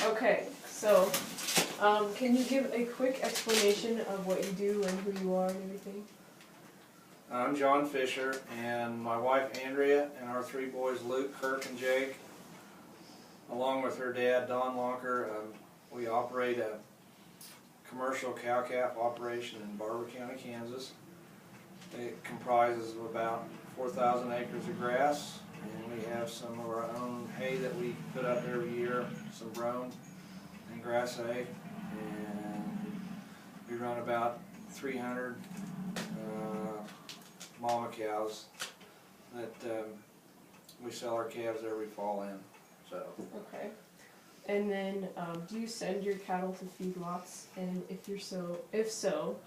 Okay, so can you give a quick explanation of what you do and who you are and everything? I'm John Fisher, and my wife Andrea, and our three boys Luke, Kirk, and Jake, along with her dad Don Lonker. We operate a commercial cow-calf operation in Barber County, Kansas. It comprises of about 4,000 acres of grass, and we have some of our own hay that we put up every year, some brome and grass hay, and we run about 300 mama cows that we sell our calves every fall in. So. Okay. And then, do you send your cattle to feedlots? And if so,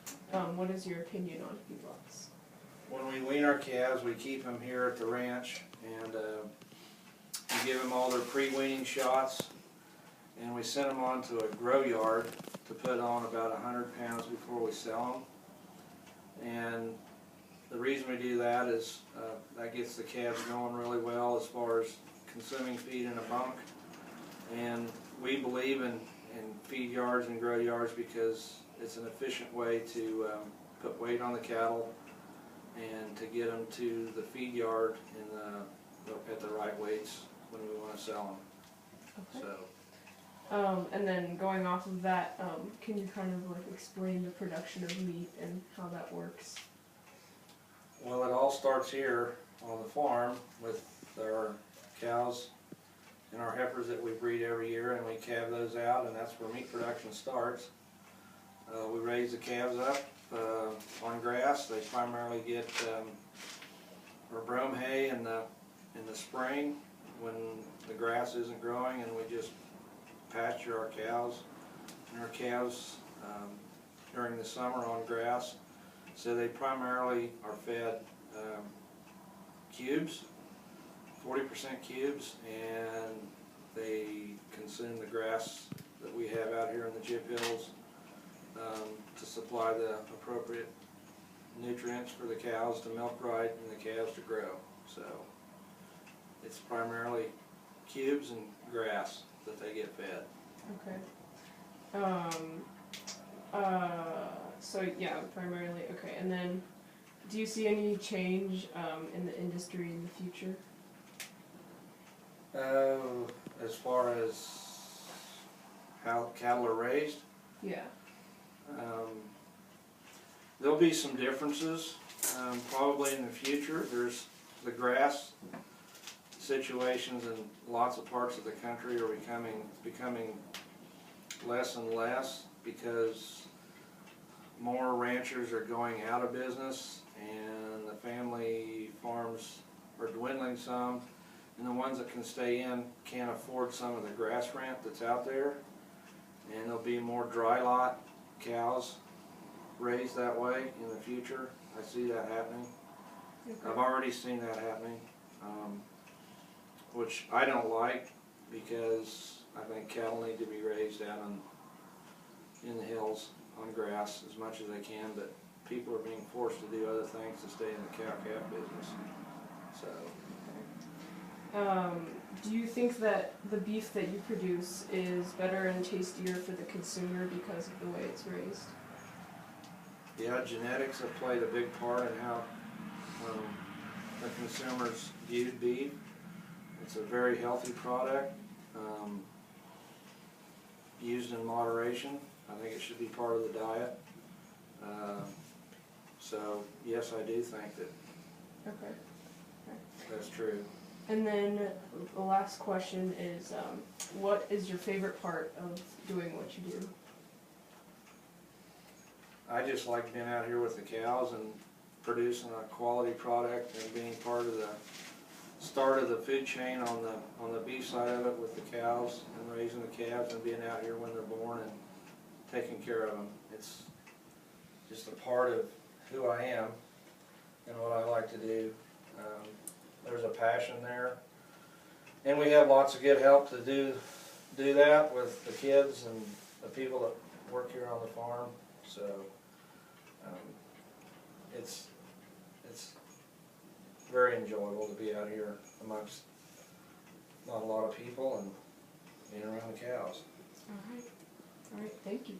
what is your opinion on feedlots? When we wean our calves, we keep them here at the ranch, and we give them all their pre-weaning shots, and we send them on to a grow yard to put on about 100 pounds before we sell them. And the reason we do that is that gets the calves going really well as far as consuming feed in a bunk. And we believe in feed yards and grow yards because it's an efficient way to put weight on the cattle and to get them to the feed yard at the right weights when we want to sell them. Okay. So. And then going off of that, can you kind of like explain the production of meat and how that works? Well, it all starts here on the farm with our cows and our heifers that we breed every year, and we calve those out, and that's where meat production starts. We raise the calves up on grass. They primarily get our brome hay in the spring when the grass isn't growing, and we just pasture our cows and our calves during the summer on grass. So they primarily are fed cubes, 40% cubes, and they consume the grass that we have out here in the chip hills to supply the appropriate nutrients for the cows to milk right and the calves to grow. So it's primarily cubes and grass that they get fed. Okay. So yeah, primarily, okay. And then, do you see any change in the industry in the future? As far as how cattle are raised? Yeah. There'll be some differences probably in the future. There's the grass situations in lots of parts of the country are becoming less and less because more ranchers are going out of business and the family farms are dwindling some, and the ones that can stay in can't afford some of the grass rent that's out there, and there'll be more dry lot cows raised that way in the future. I see that happening. Okay. I've already seen that happening, which I don't like because I think cattle need to be raised out in the hills on grass as much as they can, but people are being forced to do other things to stay in the cow-calf business. So. Do you think that the beef that you produce is better and tastier for the consumer because of the way it's raised? Yeah, genetics have played a big part in how the consumers viewed beef. It's a very healthy product, used in moderation. I think it should be part of the diet. So yes, I do think that Okay. that's true. And then the last question is, what is your favorite part of doing what you do? I just like being out here with the cows and producing a quality product and being part of the start of the food chain on the beef side of it with the cows and raising the calves and being out here when they're born and taking care of them. It's just a part of who I am and what I like to do. There's a passion there, and we have lots of good help to do that with the kids and the people that work here on the farm. So it's very enjoyable to be out here amongst not a lot of people and being around the cows. Alright, alright, thank you.